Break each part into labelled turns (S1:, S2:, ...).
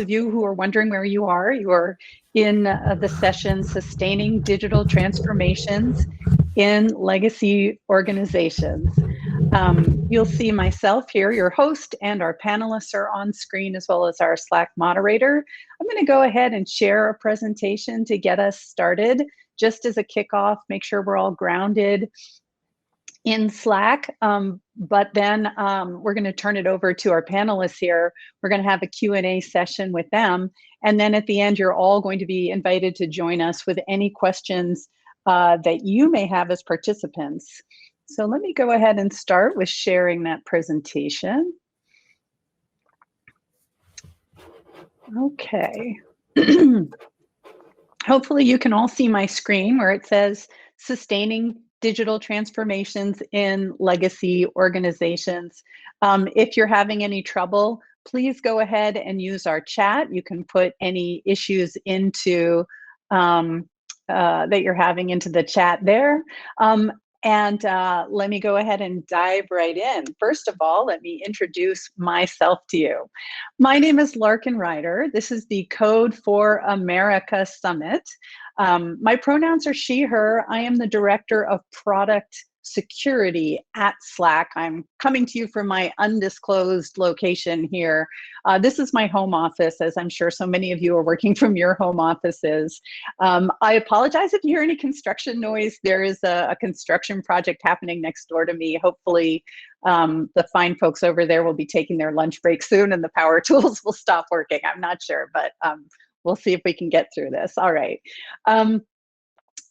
S1: of you who are wondering where you are in the session, Sustaining Digital Transformations in Legacy Organizations. You'll see myself here, your host, and our panelists are on screen, as well as our Slack moderator. I'm going to go ahead and share a presentation to get us started. Just as a kickoff, make sure we're all grounded in Slack, but then we're going to turn it over to our panelists here. We're going to have a Q&A session with them, and then at the end, you're all going to be invited to join us with any questions that you may have as participants. So let me go ahead and start with sharing that presentation. Okay. Hopefully you can all see my screen where it says Sustaining Digital Transformations in Legacy Organizations. If you're having any trouble, please go ahead and use our chat. You can put any issues into that you're having into the chat there. And let me go ahead and dive right in. First of all, let me introduce myself to you. My name is Larkin Ryder. This is the Code for America Summit. My pronouns are she, her. I am the Director of Product Security at Slack. I'm coming to you from my undisclosed location here. This is my home office, as I'm sure so many of you are working from your home offices. I apologize if you hear any construction noise. There is a construction project happening next door to me. Hopefully, the fine folks over there will be taking their lunch break soon and the power tools will stop working. I'm not sure, but we'll see if we can get through this. All right.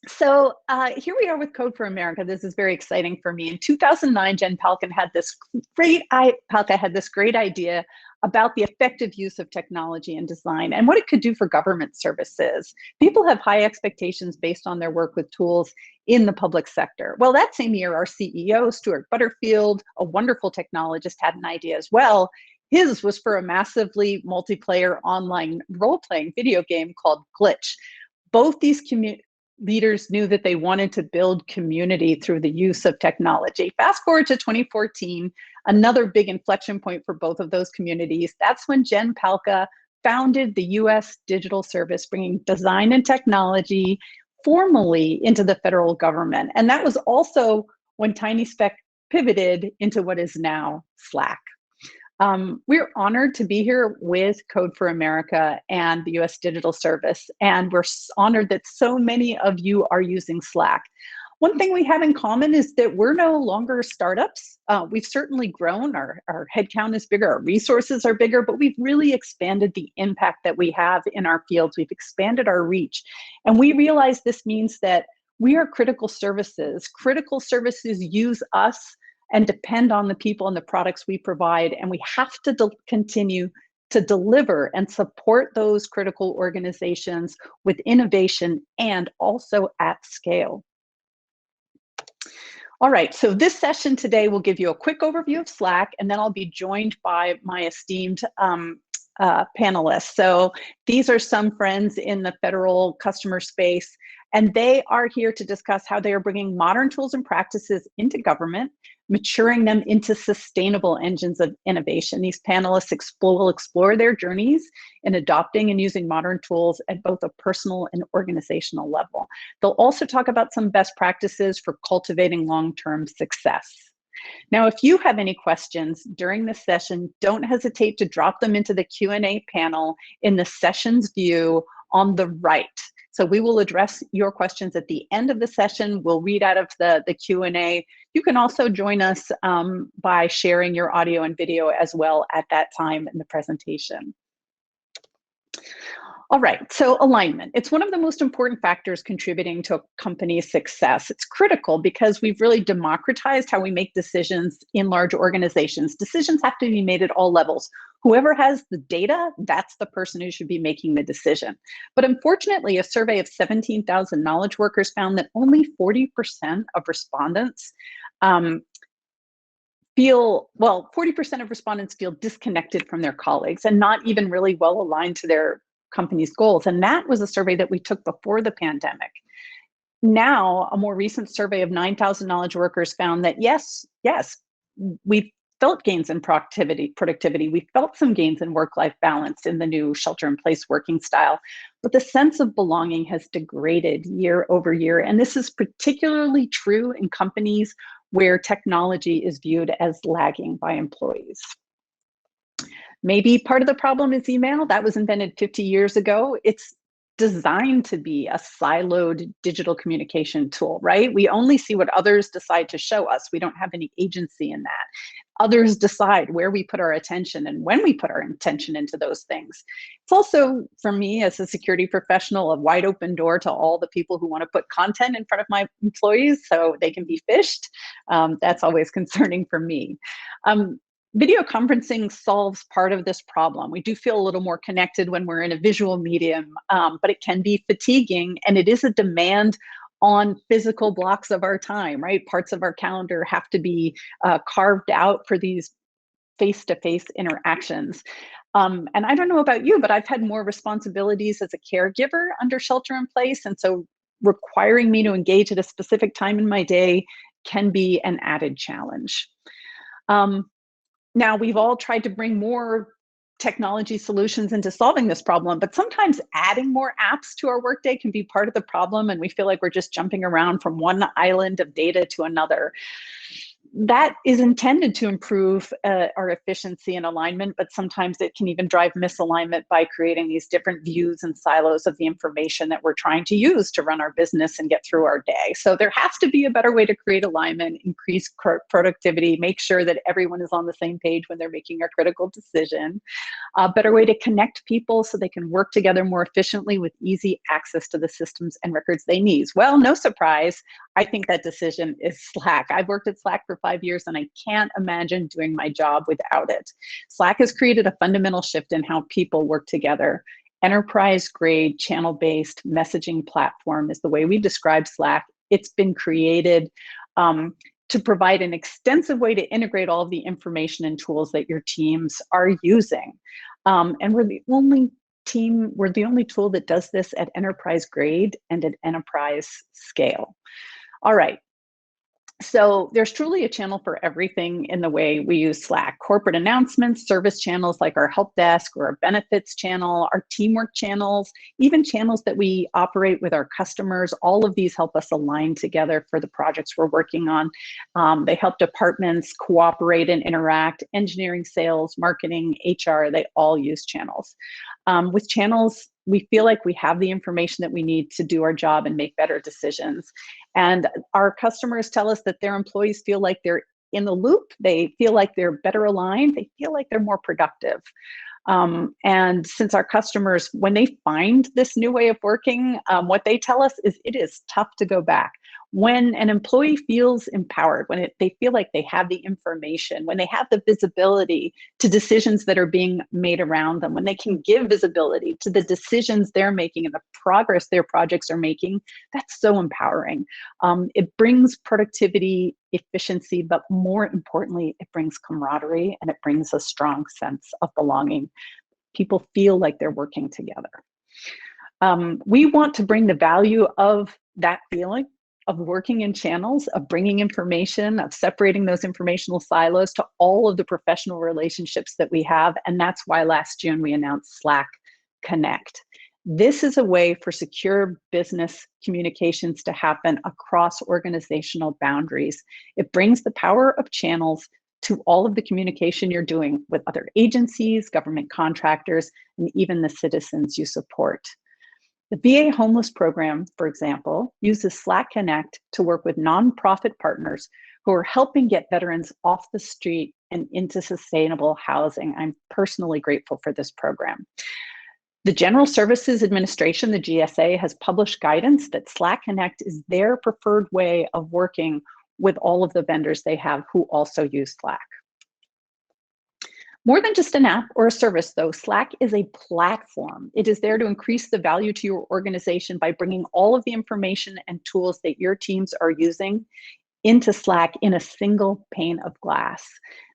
S1: So here we are with Code for America. This is very exciting for me. In 2009, Jen Palka had this great idea about the effective use of technology and design and what it could do for government services. People have high expectations based on their work with tools in the public sector. Well, that same year, our CEO, Stuart Butterfield, a wonderful technologist, had an idea as well. His was for a massively multiplayer online role-playing video game called Glitch. Both these leaders knew that they wanted to build community through the use of technology. Fast forward to 2014, another big inflection point for both of those communities. That's when Jen Palka founded the US Digital Service, bringing design and technology formally into the federal government. And that was also when TinySpec pivoted into what is now Slack. We're honored to be here with Code for America and the US Digital Service, and we're honored that so many of you are using Slack. One thing we have in common is that we're no longer startups. We've certainly grown, our headcount is bigger, our resources are bigger, but we've really expanded the impact that we have in our fields. We've expanded our reach, and we realize this means that we are critical services. Critical services use us and depend on the people and the products we provide. And we have to continue to deliver and support those critical organizations with innovation and also at scale. All right, so this session today will give you a quick overview of Slack, and then I'll be joined by my esteemed panelists. So these are some friends in the federal customer space, and they are here to discuss how they are bringing modern tools and practices into government, maturing them into sustainable engines of innovation. These panelists will explore their journeys in adopting and using modern tools at both a personal and organizational level. They'll also talk about some best practices for cultivating long-term success. Now, if you have any questions during this session, don't hesitate to drop them into the Q&A panel in the sessions view on the right. So we will address your questions at the end of the session. We'll read out of the Q&A. You can also join us by sharing your audio and video as well at that time in the presentation. All right, so alignment. It's one of the most important factors contributing to a company's success. It's critical because we've really democratized how we make decisions in large organizations. Decisions have to be made at all levels. Whoever has the data, that's the person who should be making the decision. But unfortunately, a survey of 17,000 knowledge workers found that only 40% of respondents 40% of respondents feel disconnected from their colleagues and not even really well aligned to their company's goals. And that was a survey that we took before the pandemic. Now, a more recent survey of 9,000 knowledge workers found that yes, we felt gains in productivity. We felt some gains in work-life balance in the new shelter-in-place working style, but the sense of belonging has degraded year over year. And this is particularly true in companies where technology is viewed as lagging by employees. Maybe part of the problem is email. That was invented 50 years ago. It's designed to be a siloed digital communication tool, right? We only see what others decide to show us. We don't have any agency in that. Others decide where we put our attention and when we put our attention into those things. It's also, for me as a security professional, a wide open door to all the people who want to put content in front of my employees so they can be phished. That's always concerning for me. Video conferencing solves part of this problem. We do feel a little more connected when we're in a visual medium, but it can be fatiguing, and it is a demand on physical blocks of our time, right? Parts of our calendar have to be carved out for these face-to-face interactions. And I don't know about you, but I've had more responsibilities as a caregiver under shelter in place, and so requiring me to engage at a specific time in my day can be an added challenge. Now, we've all tried to bring more technology solutions into solving this problem, but sometimes adding more apps to our workday can be part of the problem, and we feel like we're just jumping around from one island of data to another. That is intended to improve our efficiency and alignment, but sometimes it can even drive misalignment by creating these different views and silos of the information that we're trying to use to run our business and get through our day. So there has to be a better way to create alignment, increase productivity, make sure that everyone is on the same page when they're making a critical decision, a better way to connect people so they can work together more efficiently with easy access to the systems and records they need. Well, no surprise, I think that decision is Slack. I've worked at Slack for 5 years, and I can't imagine doing my job without it. Slack has created a fundamental shift in how people work together. Enterprise-grade, channel-based messaging platform is the way we describe Slack. It's been created to provide an extensive way to integrate all of the information and tools that your teams are using. And we're the only tool that does this at enterprise grade and at enterprise scale. All right. So there's truly a channel for everything in the way we use Slack. Corporate announcements, service channels like our help desk or our benefits channel, our teamwork channels, even channels that we operate with our customers. All of these help us align together for the projects we're working on. They help departments cooperate and interact. Engineering, sales, marketing, HR, they all use channels. With channels, we feel like we have the information that we need to do our job and make better decisions. And our customers tell us that their employees feel like they're in the loop. They feel like they're better aligned. They feel like they're more productive. And since our customers, when they find this new way of working, what they tell us is it is tough to go back. When an employee feels empowered, when they feel like they have the information, when they have the visibility to decisions that are being made around them, when they can give visibility to the decisions they're making and the progress their projects are making, that's so empowering. It brings productivity, efficiency, but more importantly, it brings camaraderie and it brings a strong sense of belonging. People feel like they're working together. We want to bring the value of that feeling of working in channels, of bringing information, of separating those informational silos to all of the professional relationships that we have. And that's why last June we announced Slack Connect. This is a way for secure business communications to happen across organizational boundaries. It brings the power of channels to all of the communication you're doing with other agencies, government contractors, and even the citizens you support. The VA Homeless Program, for example, uses Slack Connect to work with nonprofit partners who are helping get veterans off the street and into sustainable housing. I'm personally grateful for this program. The General Services Administration, the GSA, has published guidance that Slack Connect is their preferred way of working with all of the vendors they have who also use Slack. More than just an app or a service, though, Slack is a platform. It is there to increase the value to your organization by bringing all of the information and tools that your teams are using into Slack in a single pane of glass.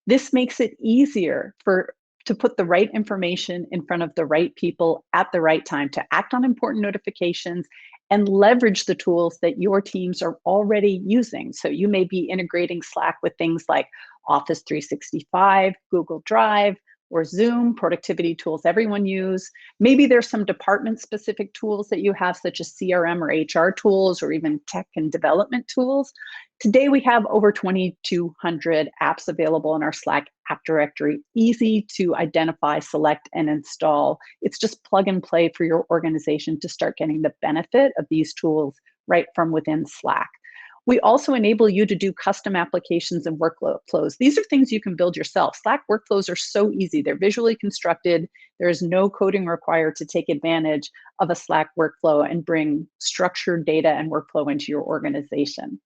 S1: This makes it easier to put the right information in front of the right people at the right time, to act on important notifications and leverage the tools that your teams are already using. So you may be integrating Slack with things like Office 365, Google Drive, or Zoom, productivity tools everyone use. Maybe there's some department-specific tools that you have, such as CRM or HR tools, or even tech and development tools. Today, we have over 2,200 apps available in our Slack app directory, easy to identify, select, and install. It's just plug and play for your organization to start getting the benefit of these tools right from within Slack. We also enable you to do custom applications and workflows. These are things you can build yourself. Slack workflows are so easy. They're visually constructed. There is no coding required to take advantage of a Slack workflow and bring structured data and workflow into your organization.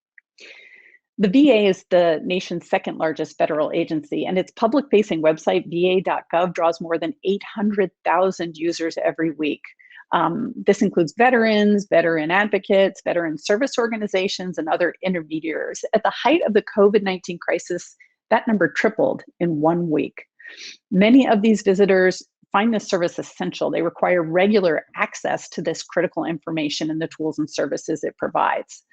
S1: The VA is the nation's second largest federal agency, and its public-facing website, va.gov, draws more than 800,000 users every week. This includes veterans, veteran advocates, veteran service organizations, and other intermediaries. At the height of the COVID-19 crisis, that number tripled in 1 week. Many of these visitors find this service essential. They require regular access to this critical information and the tools and services it provides.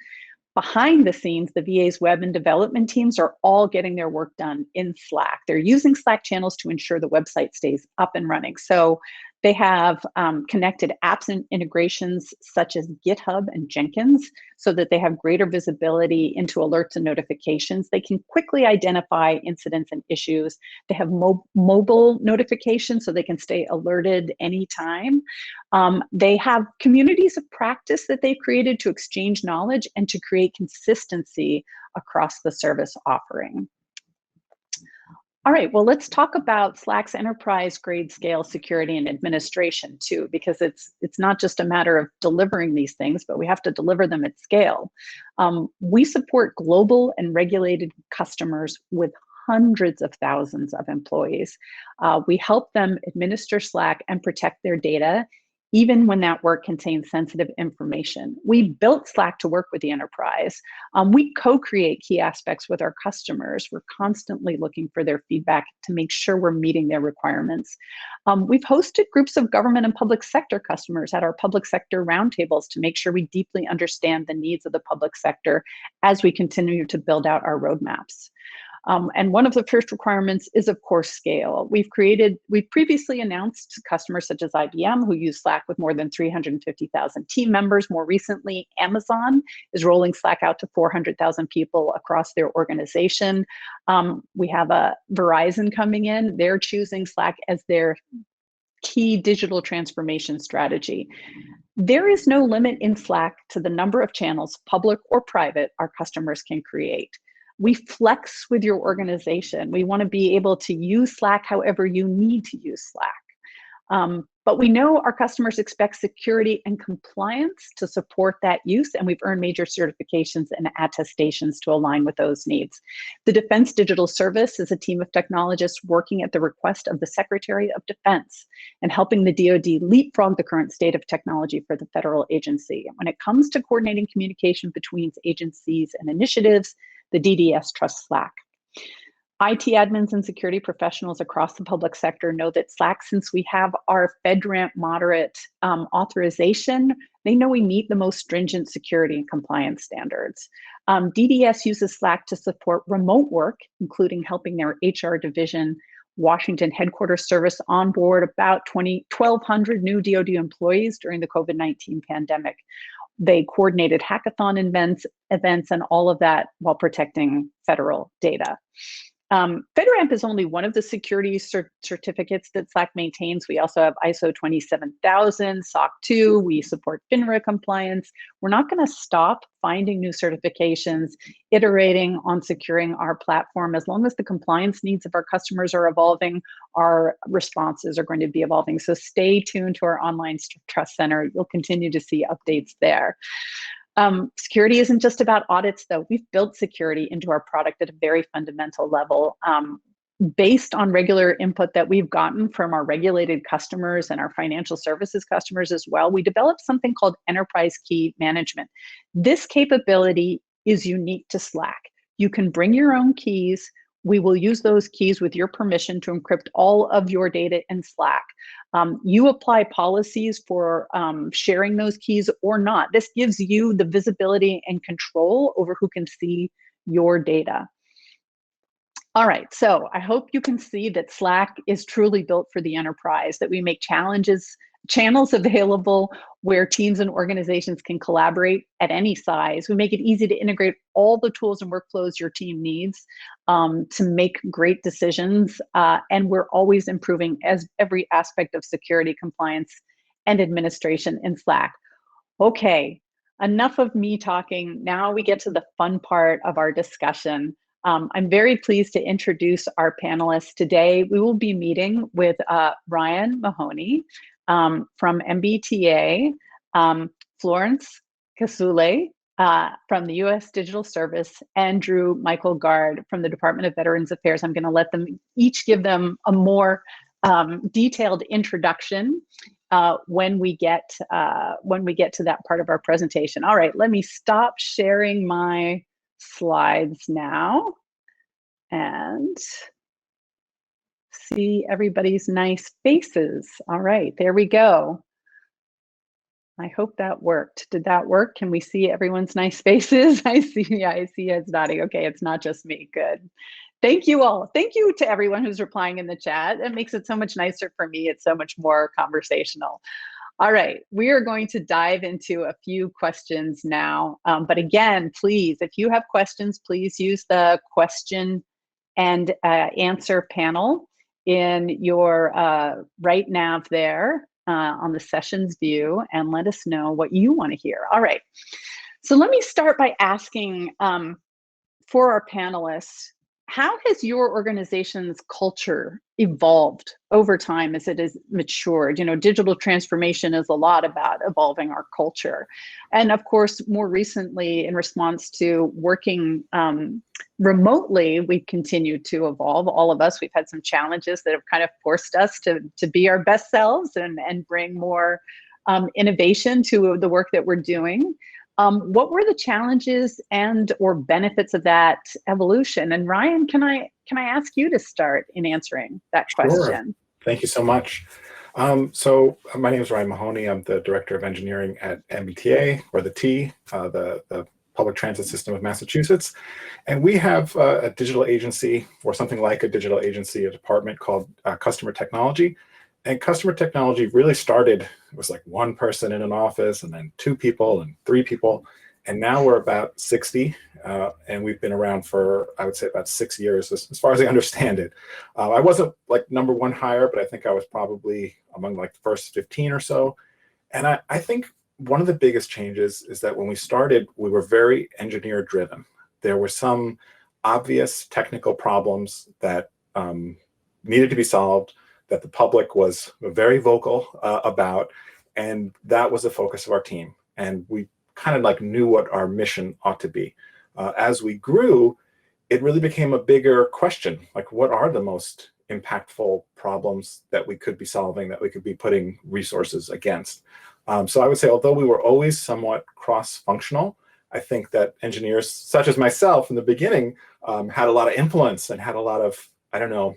S1: Behind the scenes, the VA's web and development teams are all getting their work done in Slack. They're using Slack channels to ensure the website stays up and running. So they have connected apps and integrations such as GitHub and Jenkins so that they have greater visibility into alerts and notifications. They can quickly identify incidents and issues. They have mobile notifications so they can stay alerted anytime. They have communities of practice that they've created to exchange knowledge and to create consistency across the service offering. All right, well, let's talk about Slack's enterprise grade scale security and administration too, because it's not just a matter of delivering these things, but we have to deliver them at scale. We support global and regulated customers with hundreds of thousands of employees. We help them administer Slack and protect their data, even when that work contains sensitive information. We built Slack to work with the enterprise. We co-create key aspects with our customers. We're constantly looking for their feedback to make sure we're meeting their requirements. We've hosted groups of government and public sector customers at our public sector roundtables to make sure we deeply understand the needs of the public sector as we continue to build out our roadmaps. And one of the first requirements is, of course, scale. We've previously announced customers such as IBM, who use Slack with more than 350,000 team members. More recently, Amazon is rolling Slack out to 400,000 people across their organization. We have Verizon coming in. They're choosing Slack as their key digital transformation strategy. There is no limit in Slack to the number of channels, public or private, our customers can create. We flex with your organization. We want to be able to use Slack however you need to use Slack. But we know our customers expect security and compliance to support that use, and we've earned major certifications and attestations to align with those needs. The Defense Digital Service is a team of technologists working at the request of the Secretary of Defense and helping the DoD leapfrog the current state of technology for the federal agency. When it comes to coordinating communication between agencies and initiatives, the DDS trusts Slack. IT admins and security professionals across the public sector know that Slack, since we have our FedRAMP moderate authorization, they know we meet the most stringent security and compliance standards. DDS uses Slack to support remote work, including helping their HR division Washington headquarters service onboard about 1,200 new DoD employees during the COVID-19 pandemic. They coordinated hackathon events and all of that while protecting federal data. FedRAMP is only one of the security certificates that Slack maintains. We also have ISO 27000, SOC 2, we support FINRA compliance. We're not going to stop finding new certifications, iterating on securing our platform. As long as the compliance needs of our customers are evolving, our responses are going to be evolving. So stay tuned to our online trust center. You'll continue to see updates there. Security isn't just about audits, though. We've built security into our product at a very fundamental level. Based on regular input that we've gotten from our regulated customers and our financial services customers as well, we developed something called Enterprise Key Management. This capability is unique to Slack. You can bring your own keys. We will use those keys with your permission to encrypt all of your data in Slack. You apply policies for sharing those keys or not. This gives you the visibility and control over who can see your data. All right, so I hope you can see that Slack is truly built for the enterprise, that we make channels available where teams and organizations can collaborate at any size. We make it easy to integrate all the tools and workflows your team needs to make great decisions. And we're always improving as every aspect of security, compliance, and administration in Slack. Okay, enough of me talking. Now we get to the fun part of our discussion. I'm very pleased to introduce our panelists today. We will be meeting with Ryan Mahoney from MBTA, Florence Casule from the U.S. Digital Service, and Drew Michael Gard from the Department of Veterans Affairs. I'm going to let them each give them a more detailed introduction when we get to that part of our presentation. All right, let me stop sharing my slides now and see everybody's nice faces. All right, there we go. I hope that worked. Did that work? Can we see everyone's nice faces? I see heads nodding. Okay, it's not just me. Good. Thank you all. Thank you to everyone who's replying in the chat. It makes it so much nicer for me. It's so much more conversational. All right, we are going to dive into a few questions now. But again, please, if you have questions, please use the question and answer panel in your right nav there on the sessions view, and let us know what you want to hear. All right, so let me start by asking for our panelists, how has your organization's culture evolved over time as it has matured? You know, digital transformation is a lot about evolving our culture. And of course, more recently, in response to working remotely, we've continued to evolve. All of us, we've had some challenges that have kind of forced us to be our best selves and bring more innovation to the work that we're doing. What were the challenges and or benefits of that evolution? And Ryan, can I ask you to start in answering that question?
S2: Sure. Thank you so much. So my name is Ryan Mahoney. I'm the Director of Engineering at MBTA, or the T, the Public Transit System of Massachusetts. And we have a digital agency, or something like a digital agency, a department called Customer Technology. And customer technology really started, it was like one person in an office, and then 2 people and 3 people. And now we're about 60, and we've been around for, I would say, about 6 years, as far as I understand it. I wasn't like #1 hire, but I think I was probably among like the first 15 or so. And I think one of the biggest changes is that when we started, we were very engineer driven. There were some obvious technical problems that needed to be solved, that the public was very vocal about, and that was the focus of our team. And we kind of like knew what our mission ought to be. As we grew, it really became a bigger question, like what are the most impactful problems that we could be solving, that we could be putting resources against? So I would say, although we were always somewhat cross-functional, I think that engineers, such as myself in the beginning, had a lot of influence and had a lot of, I don't know,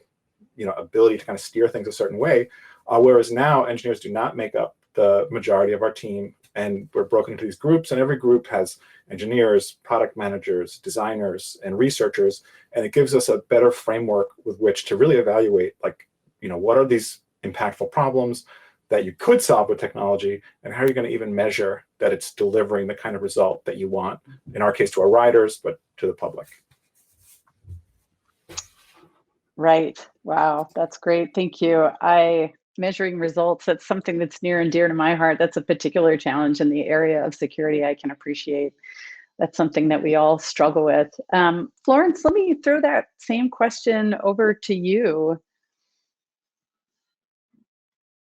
S2: ability to kind of steer things a certain way, whereas now engineers do not make up the majority of our team, and we're broken into these groups, and every group has engineers, product managers, designers, and researchers, and it gives us a better framework with which to really evaluate, like, what are these impactful problems that you could solve with technology, and how are you going to even measure that it's delivering the kind of result that you want, in our case to our riders, but to the public.
S1: Right. Wow, that's great. Thank you. Measuring results, that's something that's near and dear to my heart. That's a particular challenge in the area of security. I can appreciate. That's something that we all struggle with. Florence, let me throw that same question over to you.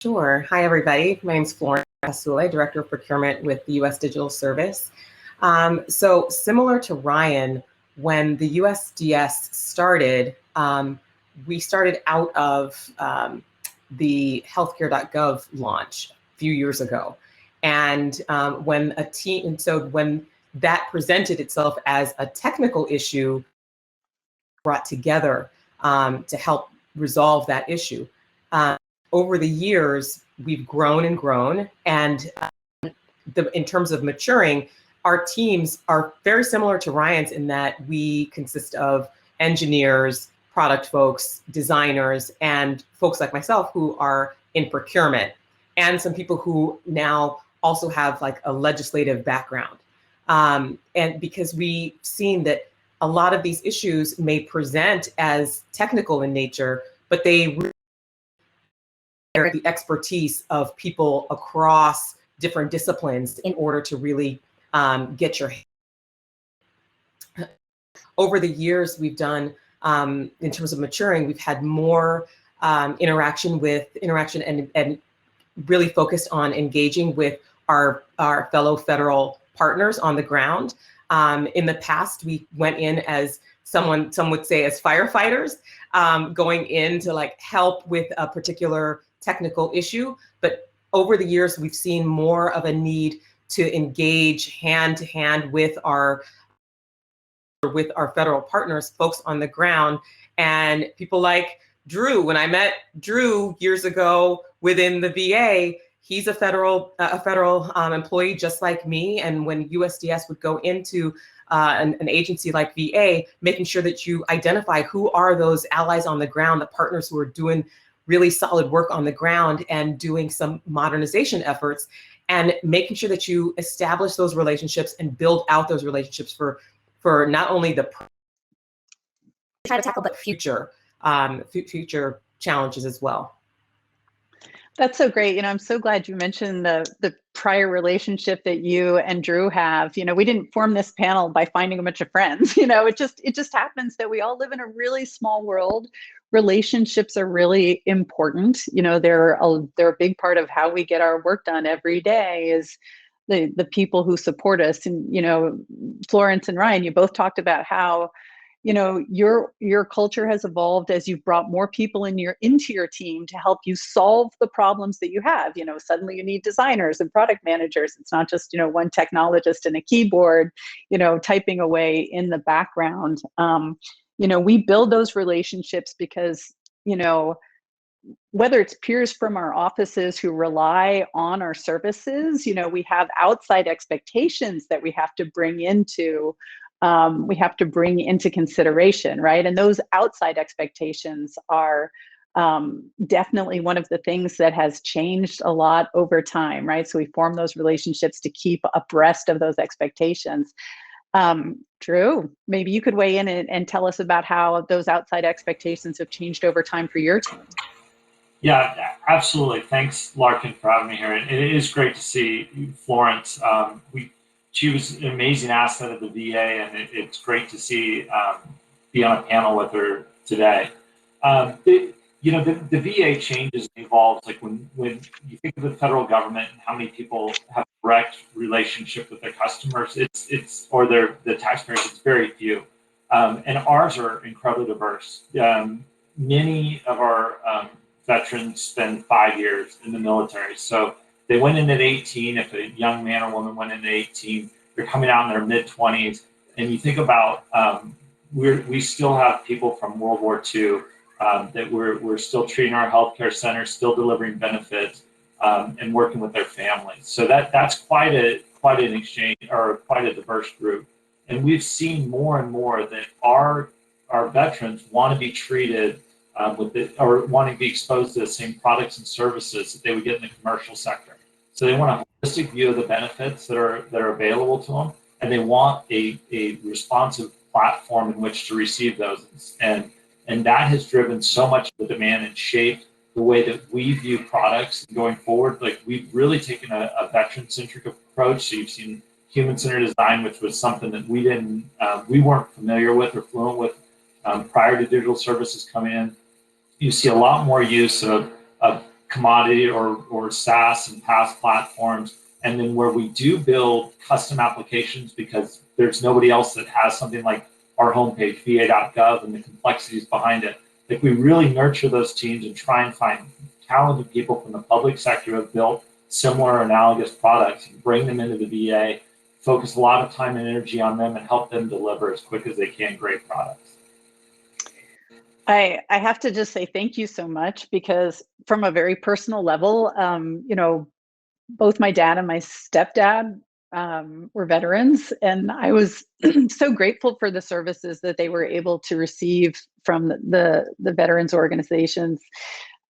S3: Sure. Hi, everybody. My name is Florence Casule, Director of Procurement with the U.S. Digital Service. So similar to Ryan, when the USDS started, we started out of the healthcare.gov launch a few years ago. And when that presented itself as a technical issue, brought together to help resolve that issue. over the years, we've grown and grown. And in terms of maturing, our teams are very similar to Ryan's in that we consist of engineers, product folks, designers, and folks like myself who are in procurement, and some people who now also have like a legislative background. And because we've seen that a lot of these issues may present as technical in nature, but they really are the expertise of people across different disciplines in order to really get your. Over the years, we've done, in terms of maturing, we've had more interaction and really focused on engaging with our fellow federal partners on the ground. In the past, we went in as some would say as firefighters, going in to like help with a particular technical issue. But over the years, we've seen more of a need to engage hand to hand with our federal partners, folks on the ground, and people like Drew. When I met Drew years ago within the VA, he's a federal employee just like me. And when USDS would go into an agency like VA, making sure that you identify who are those allies on the ground, the partners who are doing really solid work on the ground and doing some modernization efforts, and making sure that you establish those relationships and build out those relationships for not only the try to tackle, but future challenges as well.
S1: That's so great. I'm so glad you mentioned the prior relationship that you and Drew have. We didn't form this panel by finding a bunch of friends. It just happens that we all live in a really small world. Relationships are really important. They're a big part of how we get our work done every day is the people who support us. And, Florence and Ryan, you both talked about how, your culture has evolved as you've brought more people into your team to help you solve the problems that you have. Suddenly you need designers and product managers. It's not just, one technologist and a keyboard, typing away in the background. We build those relationships because, whether it's peers from our offices who rely on our services, we have outside expectations that we have to bring into consideration, right? And those outside expectations are definitely one of the things that has changed a lot over time, right? So we form those relationships to keep abreast of those expectations. Drew, maybe you could weigh in and tell us about how those outside expectations have changed over time for your team.
S4: Yeah, absolutely. Thanks, Larkin, for having me here. And it is great to see Florence. She was an amazing asset of the VA, and it's great to see be on a panel with her today. The VA changes and evolves. Like when you think of the federal government and how many people have a direct relationship with their customers, or the taxpayers, it's very few. And ours are incredibly diverse. Many of our veterans spend 5 years in the military. So they went in at 18. If a young man or woman went in at 18, they're coming out in their mid-20s. And you think about, we still have people from World War II that we're still treating our healthcare centers, still delivering benefits, and working with their families. So that's quite an exchange, or quite a diverse group. And we've seen more and more that our veterans want to be treated or want to be exposed to the same products and services that they would get in the commercial sector. So they want a holistic view of the benefits that are available to them, and they want a responsive platform in which to receive those. And that has driven so much of the demand and shaped the way that we view products going forward. Like, we've really taken a veteran-centric approach. So you've seen human-centered design, which was something that we weren't familiar with or fluent with prior to digital services coming in. You see a lot more use of commodity or SaaS and PaaS platforms. And then where we do build custom applications, because there's nobody else that has something like our homepage, va.gov, and the complexities behind it. Like, we really nurture those teams and try and find talented people from the public sector who have built similar analogous products and bring them into the VA, focus a lot of time and energy on them, and help them deliver as quick as they can great products.
S1: I have to just say thank you so much, because from a very personal level, both my dad and my stepdad were veterans, and I was so grateful for the services that they were able to receive from the veterans organizations.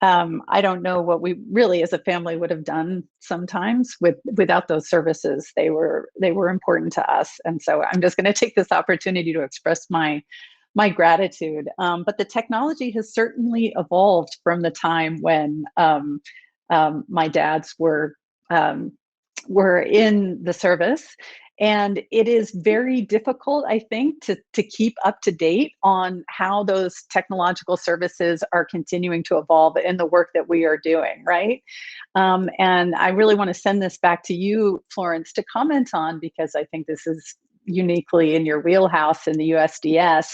S1: I don't know what we really as a family would have done sometimes without those services. They were important to us, and so I'm just going to take this opportunity to express my gratitude. But the technology has certainly evolved from the time when my dads were in the service. And it is very difficult, I think, to keep up to date on how those technological services are continuing to evolve in the work that we are doing, right? And I really want to send this back to you, Florence, to comment on, because I think this is uniquely in your wheelhouse in the USDS.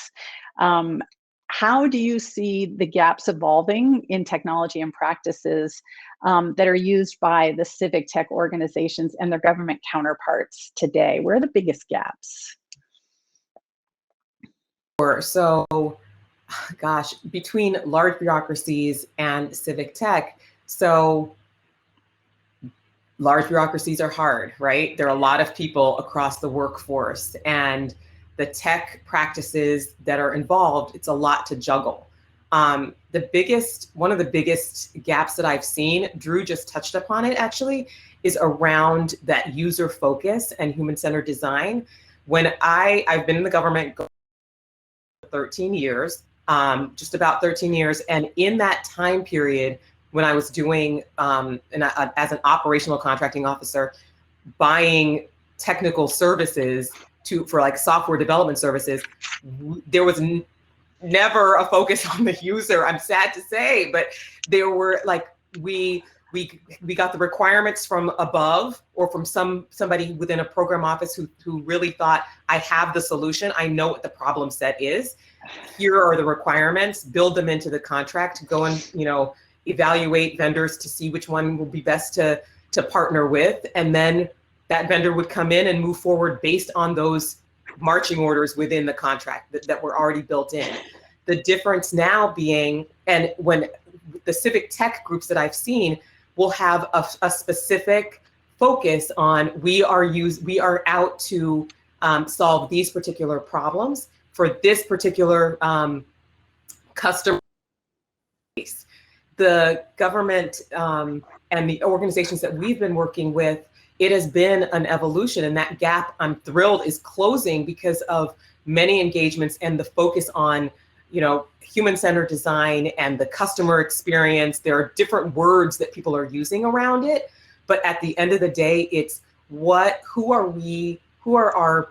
S1: How do you see the gaps evolving in technology and practices that are used by the civic tech organizations and their government counterparts today? Where are the biggest gaps?
S3: So, gosh, between large bureaucracies and civic tech, so large bureaucracies are hard, right? There are a lot of people across the workforce, and the tech practices that are involved, it's a lot to juggle. One of the biggest gaps that I've seen, Drew just touched upon it actually, is around that user focus and human-centered design. When I've been in the government 13 years, just about 13 years. And in that time period, when I was doing, as an operational contracting officer, buying technical services for like software development services, there was never a focus on the user. I'm sad to say, but there were like, we got the requirements from above or from somebody within a program office who really thought, I have the solution. I know what the problem set is. Here are the requirements, build them into the contract, go and, evaluate vendors to see which one will be best to partner with. And then that vendor would come in and move forward based on those marching orders within the contract that were already built in. The difference now being, and when the civic tech groups that I've seen will have a specific focus on, we are out to solve these particular problems for this particular customer base. The government and the organizations that we've been working with, it has been an evolution, and that gap, I'm thrilled, is closing because of many engagements and the focus on, human-centered design and the customer experience. There are different words that people are using around it, but at the end of the day, it's who are our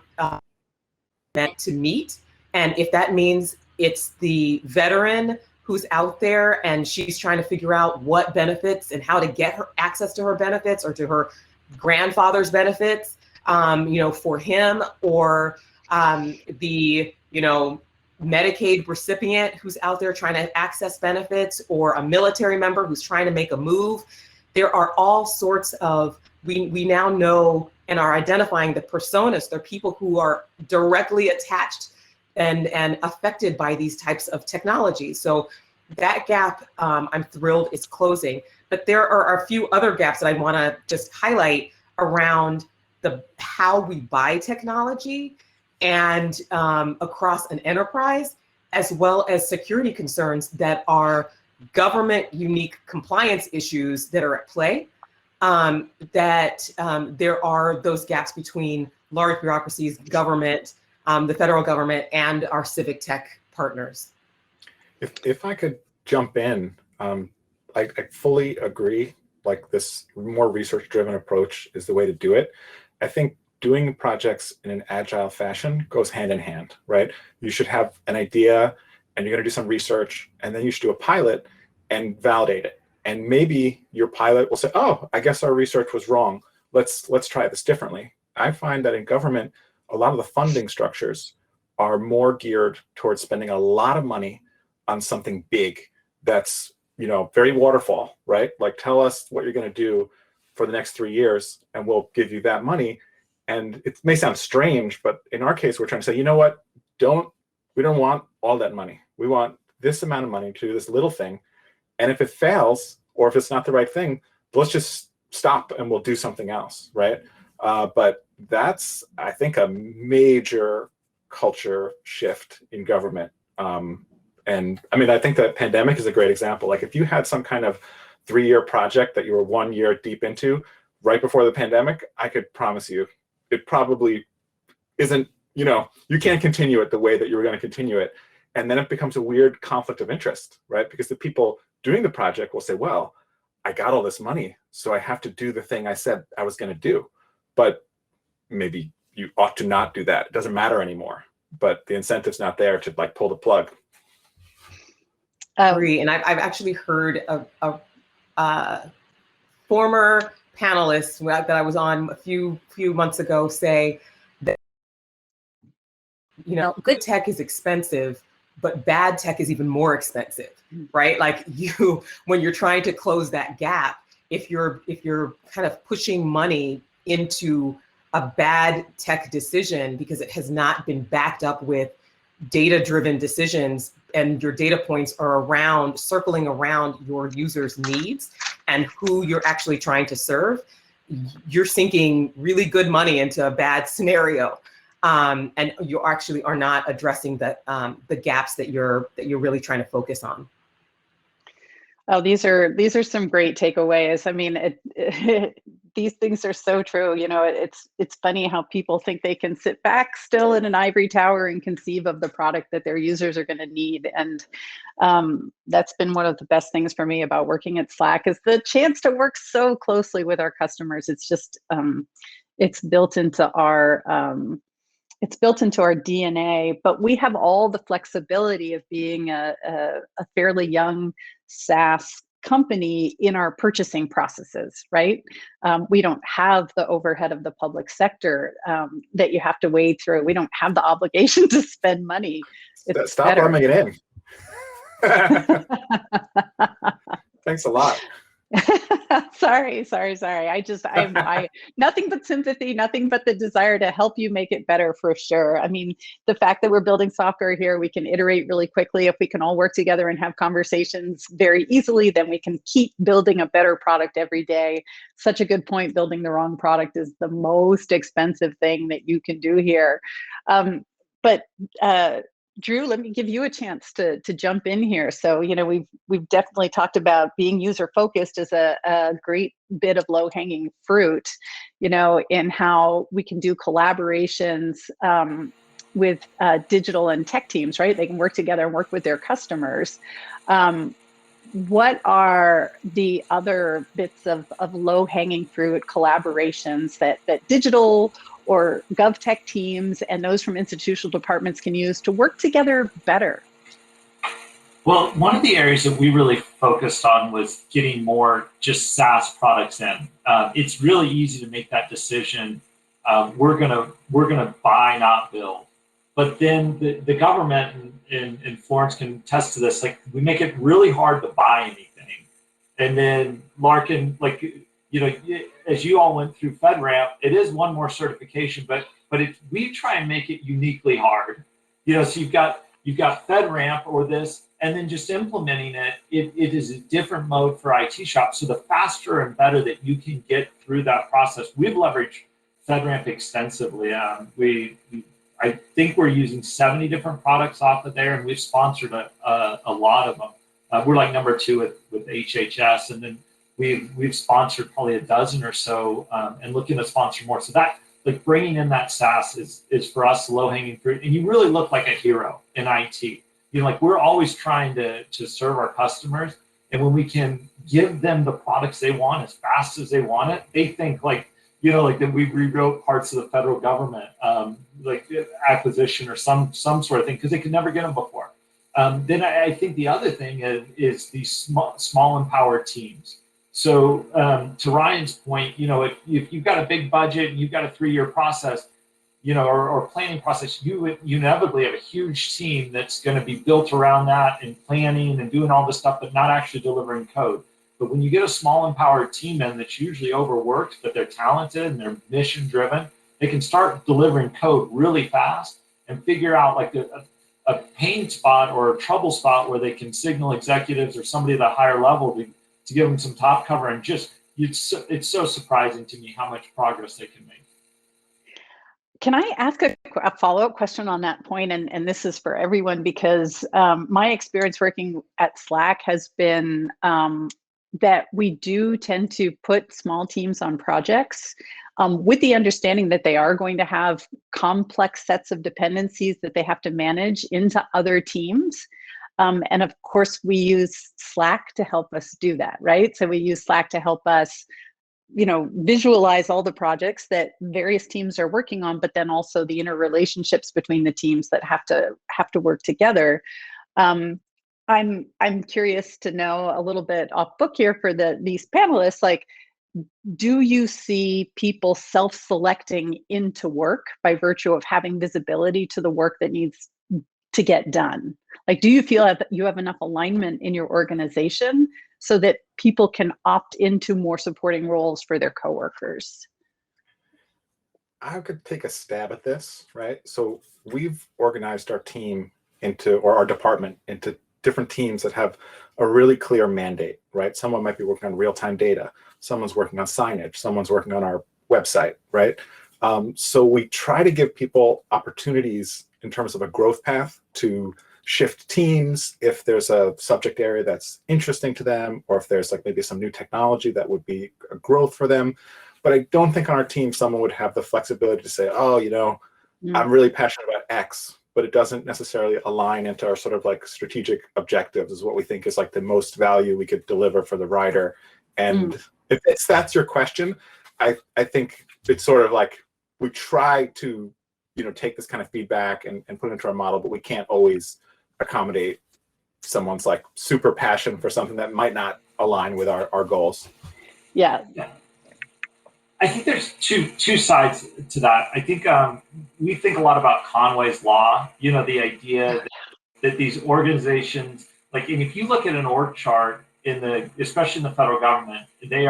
S3: meant to meet, and if that means it's the veteran who's out there and she's trying to figure out what benefits and how to get her access to her benefits or to her grandfather's benefits, for him, or the, Medicaid recipient who's out there trying to access benefits, or a military member who's trying to make a move. There are all sorts of, we now know and are identifying the personas. They're people who are directly attached and affected by these types of technologies. So that gap, I'm thrilled, is closing. But there are a few other gaps that I want to just highlight around how we buy technology and across an enterprise, as well as security concerns that are government unique compliance issues that are at play. There are those gaps between large bureaucracies, government, the federal government, and our civic tech partners.
S2: If I could jump in, I fully agree. Like, this more research-driven approach is the way to do it. I think doing projects in an agile fashion goes hand in hand, right? You should have an idea, and you're going to do some research, and then you should do a pilot and validate it. And maybe your pilot will say, "Oh, I guess our research was wrong. Let's try this differently." I find that in government, a lot of the funding structures are more geared towards spending a lot of money on something big that's, very waterfall, right? Like, tell us what you're going to do for the next 3 years, and we'll give you that money. And it may sound strange, but in our case, we're trying to say, you know what? We don't want all that money. We want this amount of money to do this little thing. And if it fails, or if it's not the right thing, let's just stop and we'll do something else, right? But that's, I think, a major culture shift in government. And I mean, I think that pandemic is a great example. Like if you had some kind of 3-year project that you were 1 year deep into right before the pandemic, I could promise you it probably isn't, you know, you can't continue it the way that you were going to continue it. And then it becomes a weird conflict of interest, right? Because the people doing the project will say, well, I got all this money, so I have to do the thing I said I was going to do. But maybe you ought to not do that. It doesn't matter anymore. But the incentive's not there to like pull the plug.
S3: Agree. And I've actually heard a former panelist that I was on a few months ago say that, you know, good tech is expensive, but bad tech is even more expensive, right? Like when you're trying to close that gap, if you're kind of pushing money into a bad tech decision because it has not been backed up with data-driven decisions, and your data points are circling around your users' needs and who you're actually trying to serve, you're sinking really good money into a bad scenario. And you actually are not addressing the gaps that you're really trying to focus on.
S1: Oh, these are some great takeaways. I mean, these things are so true. You know, it's funny how people think they can sit back still in an ivory tower and conceive of the product that their users are going to need. And that's been one of the best things for me about working at Slack is the chance to work so closely with our customers. It's just it's built into our DNA, but we have all the flexibility of being a fairly young SaaS company in our purchasing processes, right? We don't have the overhead of the public sector that you have to wade through. We don't have the obligation to spend money.
S2: Stop lumping it in. Thanks a lot.
S1: Sorry. I nothing but sympathy, nothing but the desire to help you make it better for sure. I mean, the fact that we're building software here, we can iterate really quickly. If we can all work together and have conversations very easily, then we can keep building a better product every day. Such a good point. Building the wrong product is the most expensive thing that you can do here. But Drew, let me give you a chance to jump in here. So, you know, we've definitely talked about being user focused as a great bit of low hanging fruit, you know, in how we can do collaborations with digital and tech teams, right? They can work together and work with their customers. What are the other bits of low hanging fruit collaborations that digital or GovTech teams and those from institutional departments can use to work together better?
S4: Well, one of the areas that we really focused on was getting more just SaaS products in. It's really easy to make that decision. We're gonna buy, not build. But then the government and Florence can attest to this. Like we make it really hard to buy anything, and then Larkin, like, you know, as you all went through FedRAMP, it is one more certification, but we try and make it uniquely hard. You know, so you've got FedRAMP or this, and then just implementing it is a different mode for IT shops. So the faster and better that you can get through that process, we've leveraged FedRAMP extensively. I think we're using 70 different products off of there, and we've sponsored a lot of them. We're like number 2 with HHS, and then we've sponsored probably a dozen or so, and looking to sponsor more. So that, like, bringing in that SaaS is for us low hanging fruit, and you really look like a hero in IT. You know, like we're always trying to serve our customers, and when we can give them the products they want as fast as they want it, they think like, you know, like that we rewrote parts of the federal government, like acquisition or some sort of thing, because they could never get them before. Then I think the other thing is these small empowered teams. So to Ryan's point, you know, if you've got a big budget and you've got a 3-year process, you know, or planning process, you inevitably have a huge team that's going to be built around that and planning and doing all this stuff, but not actually delivering code. But when you get a small empowered team in that's usually overworked, but they're talented and they're mission driven, they can start delivering code really fast and figure out like a pain spot or a trouble spot where they can signal executives or somebody at a higher level to give them some top cover, and just it's so surprising to me how much progress they can make.
S1: Can I ask a follow-up question on that point? And this is for everyone, because my experience working at Slack has been that we do tend to put small teams on projects with the understanding that they are going to have complex sets of dependencies that they have to manage into other teams. And of course, we use Slack to help us do that, right? So we use Slack to help us, visualize all the projects that various teams are working on, but then also the interrelationships between the teams that have to work together. I'm curious to know a little bit off book here for these panelists, like, do you see people self-selecting into work by virtue of having visibility to the work that needs to get done? Like, do you feel that you have enough alignment in your organization so that people can opt into more supporting roles for their coworkers?
S2: I could take a stab at this, right? So we've organized our team or our department into different teams that have a really clear mandate, right? Someone might be working on real-time data. Someone's working on signage. Someone's working on our website, right? So we try to give people opportunities in terms of a growth path to shift teams if there's a subject area that's interesting to them, or if there's like maybe some new technology that would be a growth for them. But I don't think on our team someone would have the flexibility to say, oh, I'm really passionate about X, but it doesn't necessarily align into our sort of like strategic objectives is what we think is like the most value we could deliver for the writer. And if that's your question, I think it's sort of like we try to, take this kind of feedback and put it into our model, but we can't always accommodate someone's like super passion for something that might not align with our goals.
S1: Yeah.
S4: I think there's two sides to that. I think we think a lot about Conway's Law, the idea that these organizations, like, and if you look at an org chart especially in the federal government, they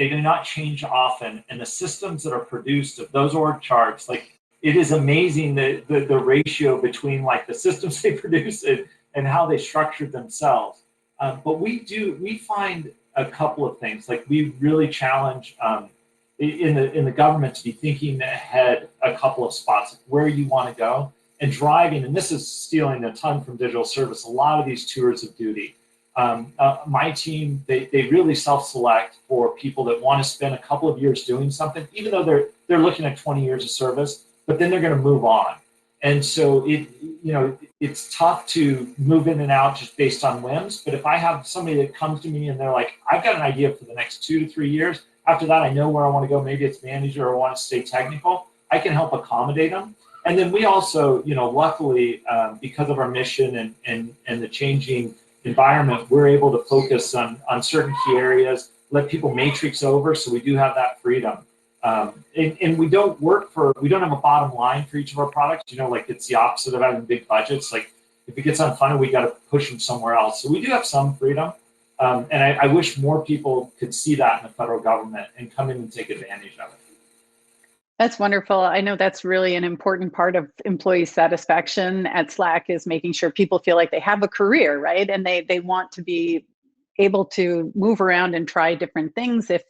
S4: do not change often, and the systems that are produced of those org charts, like, it is amazing the ratio between like the systems they produce and how they structured themselves. But we find a couple of things. Like, we really challenge in the government to be thinking ahead a couple of spots, where you want to go, and driving. And this is stealing a ton from digital service. A lot of these tours of duty. My team, they really self-select for people that want to spend a couple of years doing something, even though they're looking at 20 years of service, but then they're going to move on. And so it's tough to move in and out just based on whims. But if I have somebody that comes to me and they're like, I've got an idea for the next 2 to 3 years, after that, I know where I want to go. Maybe it's manager or I want to stay technical. I can help accommodate them. And then we also, luckily, because of our mission and the changing environment, we're able to focus on certain key areas, let people matrix over. So we do have that freedom. And we don't have a bottom line for each of our products. Like, it's the opposite of having big budgets. Like, if it gets unfunded, we got to push them somewhere else. So we do have some freedom. And I wish more people could see that in the federal government and come in and take advantage of it.
S1: That's wonderful. I know that's really an important part of employee satisfaction at Slack, is making sure people feel like they have a career, right? And they want to be able to move around and try different things if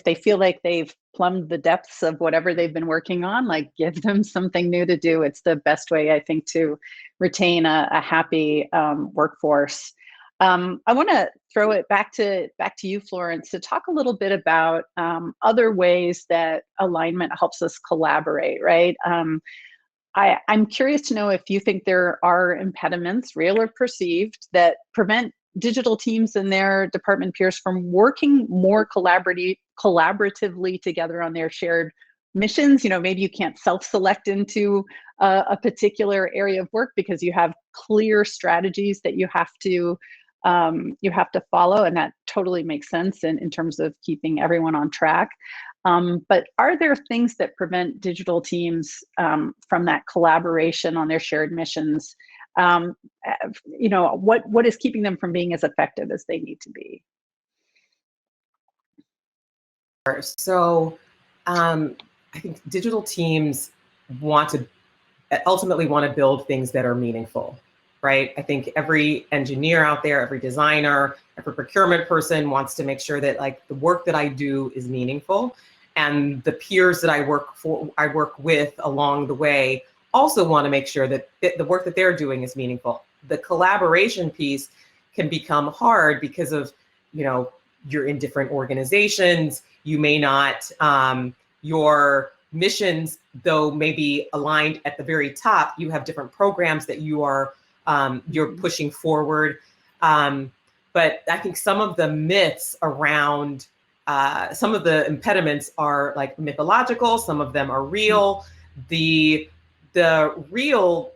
S1: they feel like they've plumbed the depths of whatever they've been working on, like, give them something new to do. It's the best way, I think, to retain a happy workforce. I want to throw it back to you, Florence, to talk a little bit about other ways that alignment helps us collaborate, right? I'm curious to know if you think there are impediments, real or perceived, that prevent digital teams and their department peers from working more collaboratively together on their shared missions. Maybe you can't self-select into a particular area of work because you have clear strategies that you have to follow, and that totally makes sense in terms of keeping everyone on track. But are there things that prevent digital teams from that collaboration on their shared missions? What is keeping them from being as effective as they need to be?
S3: So I think digital teams ultimately want to build things that are meaningful, right? I think every engineer out there, every designer, every procurement person wants to make sure that like the work that I do is meaningful, and the peers that I work with along the way also want to make sure that the work that they're doing is meaningful. The collaboration piece can become hard because of, you know, you're in different organizations. You may not, your missions, though, may be aligned at the very top. You have different programs that you are, you're pushing forward. But I think some of the myths around, some of the impediments are like mythological, some of them are real. The real